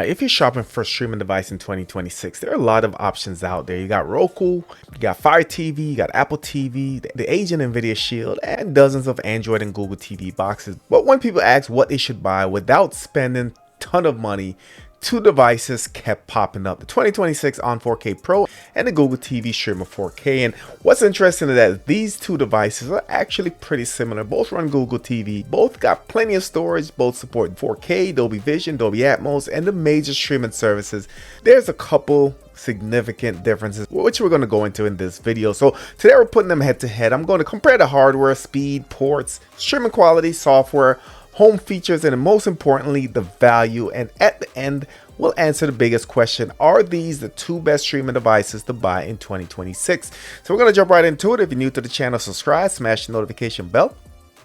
If you're shopping for a streaming device in 2026, there are a lot of options out there. You got Roku, you got Fire TV, you got Apple TV, the Asian Nvidia Shield, and dozens of Android and Google TV boxes. But when people ask what they should buy without spending a ton of money, two devices kept popping up: the 2026 On 4K Pro and the Google TV Streamer 4K. And what's interesting is that these two devices are actually pretty similar. Both run Google TV, both got plenty of storage, both support 4K, Dolby Vision, Dolby Atmos, and the major streaming services. There's a couple significant differences which we're going to go into in this video. So today we're putting them head to head. I'm going to compare the hardware, speed, ports, streaming quality, software, home features, and most importantly, the value. And at the end, we'll answer the biggest question: are these the two best streaming devices to buy in 2026? So we're going to jump right into it. If you're new to the channel, subscribe, smash the notification bell.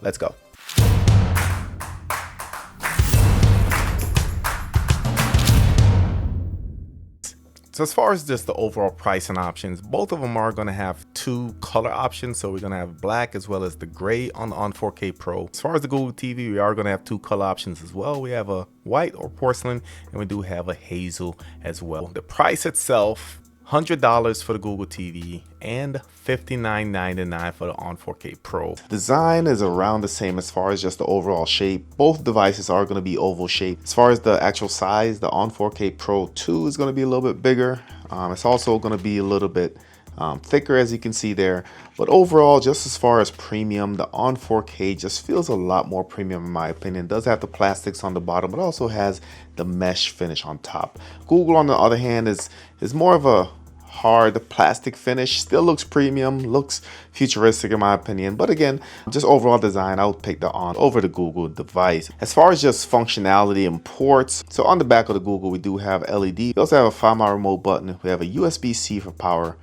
Let's go. So as far as just the overall price and options, both of them are going to have two color options. So we're going to have black as well as the gray on the On 4K Pro. As far as the Google TV, we are going to have two color options as well. We have a white or porcelain, and we do have a hazel as well. The price itself, $100 for the Google TV and $59.99 for the On 4K Pro. Design is around the same as far as just the overall shape. Both devices are going to be oval shaped. As far as the actual size, the On 4K Pro 2 is going to be a little bit bigger. It's also going to be a little bit thicker, as you can see there. But overall, just as far as premium, the On 4K just feels a lot more premium in my opinion. It does have the plastics on the bottom, but also has the mesh finish on top. Google, on the other hand, is more of a hard plastic finish. Still looks premium, looks futuristic in my opinion, but again, just overall design, I would pick the On over the Google device. As far as just functionality and ports, so on the back of the Google, we do have LED. We also have a Find My Remote button. We have a USB-C for power,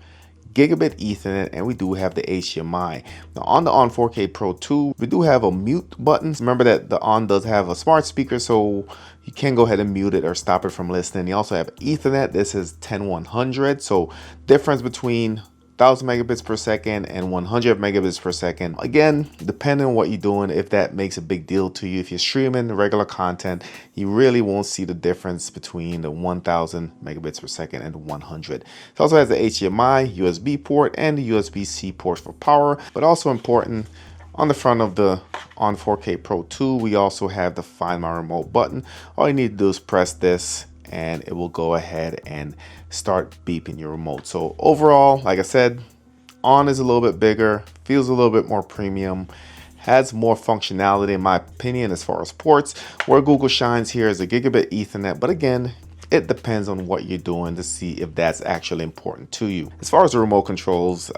gigabit Ethernet, and we do have the HDMI. Now on the On 4K Pro 2, we do have a mute button. Remember that the On does have a smart speaker, so you can go ahead and mute it or stop it from listening. You also have Ethernet. This is 10100, so difference between 1000 megabits per second and 100 megabits per second. Again, depending on what you're doing, if that makes a big deal to you. If you're streaming regular content, you really won't see the difference between the 1000 megabits per second and 100. It also has the HDMI, USB port, and the USB-C port for power. But also important, on the front of the On 4K Pro 2, we also have the Find My Remote button. All you need to do is press this and it will go ahead and start beeping your remote. So overall, like I said, On is a little bit bigger, feels a little bit more premium, has more functionality in my opinion as far as ports. Where Google shines here is a gigabit Ethernet, but again, it depends on what you're doing to see if that's actually important to you. As far as the remote controls,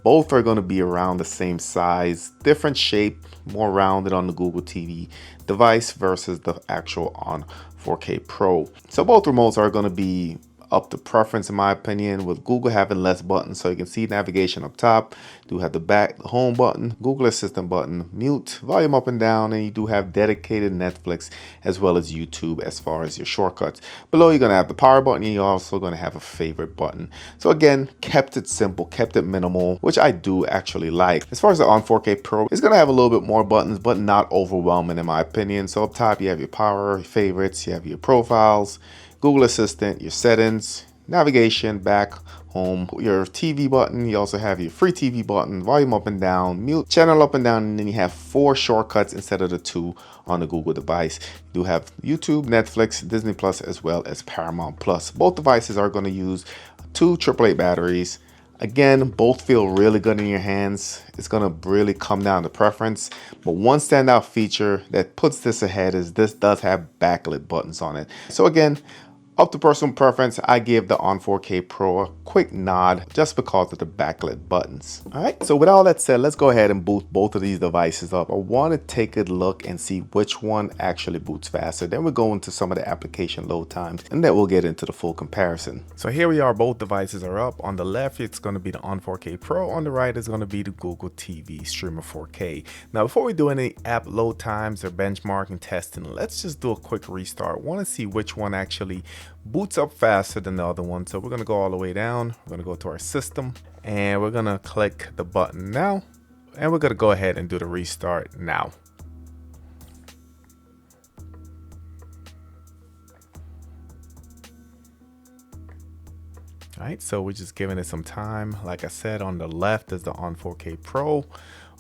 both are going to be around the same size, different shape, more rounded on the Google TV device versus the actual On 4K Pro. So both remotes are going to be up to preference in my opinion, with Google having less buttons. So you can see navigation up top, do have the back, the home button, Google Assistant button, mute, volume up and down, and you do have dedicated Netflix as well as YouTube as far as your shortcuts. Below you're going to have the power button, and you're also going to have a favorite button. So again, kept it simple, kept it minimal, which I do actually like. As far as the On 4K Pro, it's going to have a little bit more buttons, but not overwhelming in my opinion. So up top you have your power, your favorites, you have your profiles, Google Assistant, your settings, navigation, back, home, your TV button. You also have your free TV button, volume up and down, mute, channel up and down, and then you have 4 shortcuts instead of the 2 on the Google device. You do have YouTube, Netflix, Disney Plus, as well as Paramount Plus. Both devices are going to use 2 AAA batteries. Again, both feel really good in your hands. It's going to really come down to preference. But one standout feature that puts this ahead is this does have backlit buttons on it. So again, up to personal preference, I give the On 4K Pro a quick nod just because of the backlit buttons. All right, so with all that said, let's go ahead and boot both of these devices up. I want to take a look and see which one actually boots faster. Then we'll go into some of the application load times, and then we'll get into the full comparison. So here we are, both devices are up. On the left, it's going to be the On 4K Pro. On the right is going to be the Google TV Streamer 4K. Now, before we do any app load times or benchmarking testing, let's just do a quick restart. I want to see which one actually boots up faster than the other one. So we're going to go all the way down. We're going to go to our system and we're going to click the button now, and we're going to go ahead and do the restart now. All right, so we're just giving it some time. Like I said, on the left is the On 4K Pro.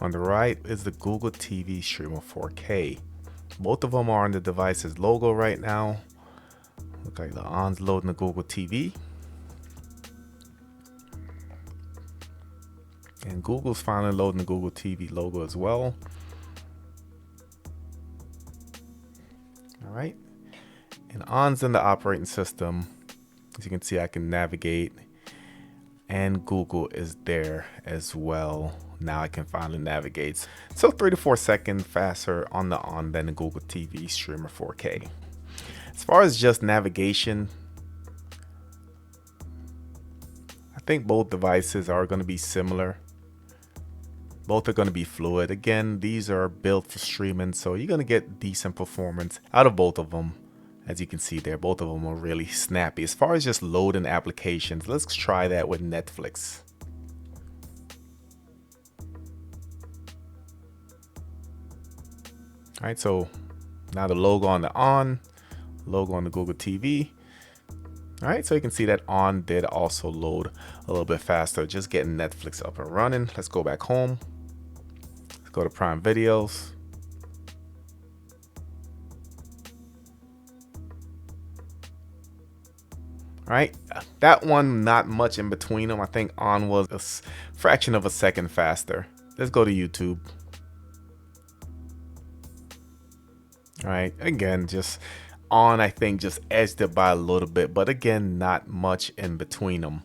On the right is the Google TV Streamer 4K. Both of them are on the device's logo right now. Look like the On's loading the Google TV. And Google's finally loading the Google TV logo as well. All right. And On's in the operating system. As you can see, I can navigate. And Google is there as well. Now I can finally navigate. So 3 to 4 seconds faster on the On than the Google TV Streamer 4K. As far as just navigation, I think both devices are going to be similar. Both are going to be fluid. Again, these are built for streaming, so you're going to get decent performance out of both of them. As you can see there, both of them are really snappy. As far as just loading applications, let's try that with Netflix. All right, so now the logo on the On, logo on the Google TV. All right, so you can see that On did also load a little bit faster, just getting Netflix up and running. Let's go back home. Let's go to Prime Videos. All right, that one, not much in between them. I think On was a fraction of a second faster. Let's go to YouTube. All right, again, just On, I think, just edged it by a little bit, but again, not much in between them.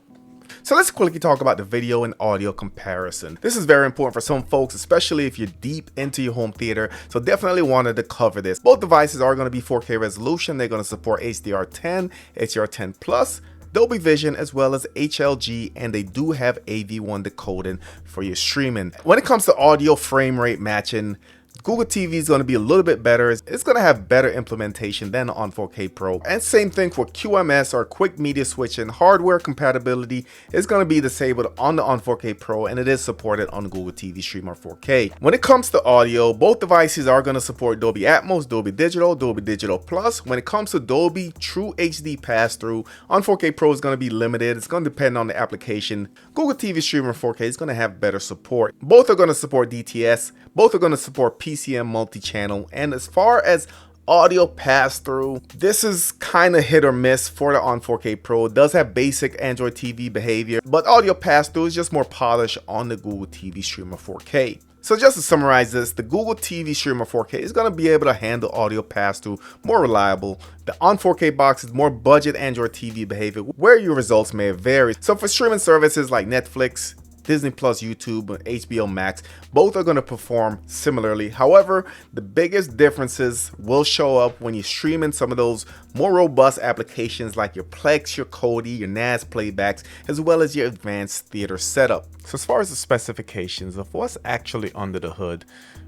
So let's quickly talk about the video and audio comparison. This is very important for some folks, especially if you're deep into your home theater. So definitely wanted to cover this. Both devices are going to be 4K resolution. They're going to support HDR10, HDR10 Plus, Dolby Vision, as well as HLG, and they do have AV1 decoding for your streaming. When it comes to audio frame rate matching, Google TV is going to be a little bit better. It's going to have better implementation than on 4K Pro. And same thing for QMS, or quick media switching. Hardware compatibility is going to be disabled on the On 4K Pro, and it is supported on the Google TV Streamer 4K. When it comes to audio, both devices are going to support Dolby Atmos, Dolby Digital Plus. When it comes to Dolby True HD pass-through, on 4K Pro is going to be limited. It's going to depend on the application. Google TV Streamer 4K is going to have better support. Both are going to support DTS. Both are going to support PCM multi-channel. And as far as audio pass-through, this is kind of hit or miss for the On 4K Pro. It does have basic Android TV behavior, but audio pass-through is just more polished on the Google TV Streamer 4K. So just to summarize this, the Google TV Streamer 4K is going to be able to handle audio pass-through more reliable. The On 4K box is more budget Android TV behavior, where your results may vary. So for streaming services like Netflix, Disney Plus, YouTube, and HBO Max, both are going to perform similarly. However, the biggest differences will show up when you're streaming some of those more robust applications like your Plex, your Kodi, your NAS playbacks, as well as your advanced theater setup. So as far as the specifications of what's actually under the hood,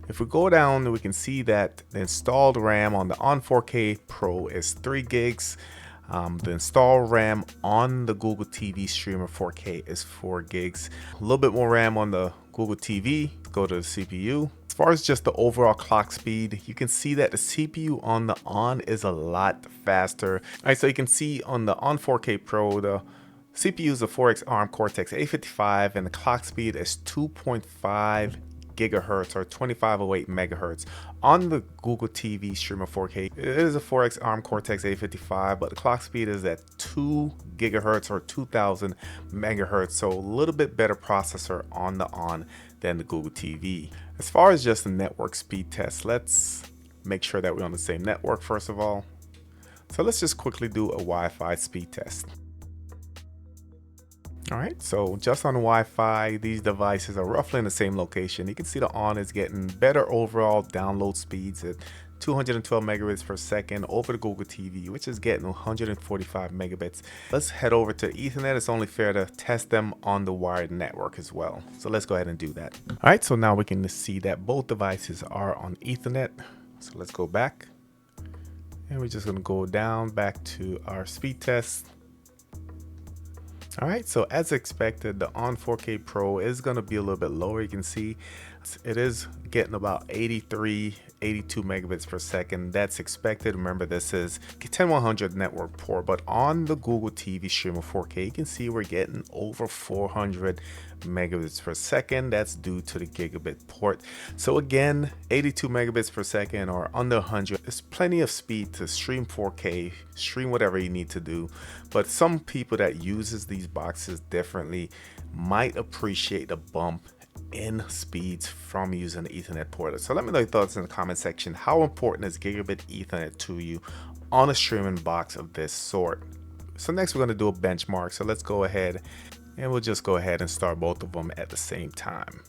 if we go down, we can see that the installed RAM on the On 4K Pro is 3 gigs. The installed RAM on the Google TV Streamer 4K is 4 gigs. A little bit more RAM on the Google TV. Go to the CPU. As far as just the overall clock speed, you can see that the CPU on the On is a lot faster. All right, so you can see on the On 4K Pro, the CPU is a 4X ARM Cortex A55, and the clock speed is 2.5 gigahertz or 2508 megahertz. On the Google TV Streamer 4K, it is a 4X ARM Cortex A55, but the clock speed is at 2 gigahertz or 2000 megahertz, so a little bit better processor on the On than the Google TV. As far as just the network speed test, let's make sure that we're on the same network first of all. So let's just quickly do a Wi-Fi speed test. All right, so just on Wi-Fi, these devices are roughly in the same location. You can see the On is getting better overall download speeds at 212 megabits per second over the Google TV, which is getting 145 megabits. Let's head over to Ethernet. It's only fair to test them on the wired network as well. So let's go ahead and do that. All right, so now we can see that both devices are on Ethernet. So let's go back. And we're just gonna go down back to our speed test. All right, so as expected, the On 4K Pro is going to be a little bit lower. You can see It is getting about 82 megabits per second. That's expected. Remember, this is 10100 network port, but on the Google TV stream of 4K, you can see we're getting over 400 megabits per second. That's due to the gigabit port. So again, 82 megabits per second or under 100 is plenty of speed to stream 4K, stream whatever you need to do. But some people that uses these boxes differently might appreciate the bump in speeds from using the Ethernet port. So let me know your thoughts in the comment section. How important is gigabit Ethernet to you on a streaming box of this sort? So next we're going to do a benchmark. So let's go ahead and we'll just go ahead and start both of them at the same time.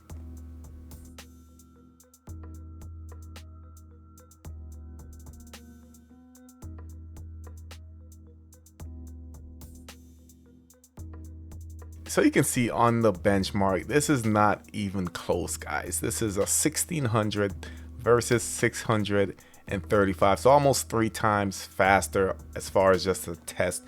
So you can see on the benchmark, this is not even close, guys. This is a 1600 versus 635. So almost 3 times faster as far as just a test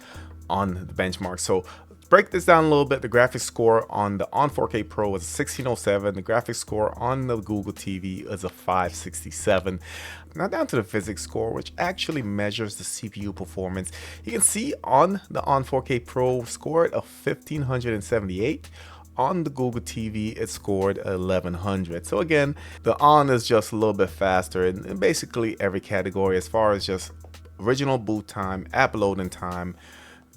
on the benchmark. So break this down a little bit. The graphics score on the on 4K Pro is a 1607. The graphics score on the Google TV is a 567. Now down to the physics score, which actually measures the CPU performance. You can see on the on 4K Pro scored a 1578. On the Google TV, it scored 1100. So again, the on is just a little bit faster in basically every category as far as just original boot time, app loading time,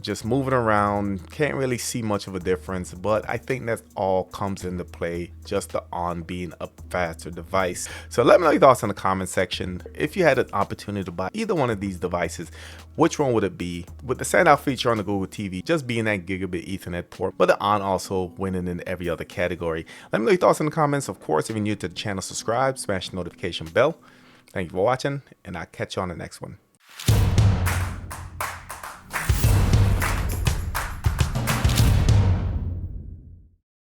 just moving around. Can't really see much of a difference, but I think that all comes into play, just the on being a faster device. So let me know your thoughts in the comment section. If you had an opportunity to buy either one of these devices, which one would it be? With the standout feature on the Google TV just being that gigabit Ethernet port, but the on also winning in every other category. Let me know your thoughts in the comments. Of course, if you're new to the channel, subscribe, smash the notification bell. Thank you for watching, and I'll catch you on the next one.